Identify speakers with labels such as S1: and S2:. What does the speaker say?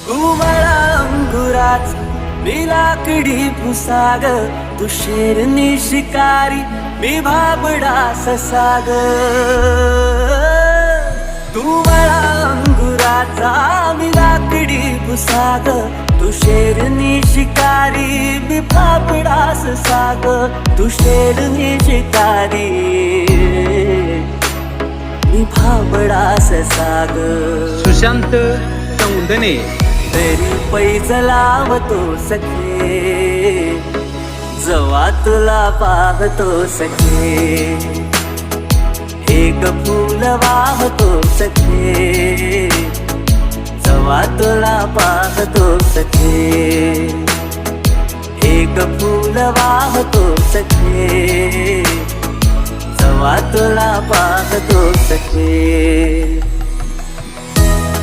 S1: तू मला अंकुराच मी लाकडी पुसाग, तू शेरनी शिकारी मी भाबडा ससाग. तू मला अंकुराचा मी लाकडी पुसाग, तू शेरनी शिकारी मी भाबडा ससाग. तू शेरनी शिकारी मी भाबडा ससाग.
S2: सुशांत चौंदने.
S1: तरी पैज लावतो सखे, जवा तुला पाहतो सखे. एक फूल वाहतो सखे, जवा तुला पाहतो सखे. एक फूल वाहतो सखे, जवा तुला पाहतो सखे.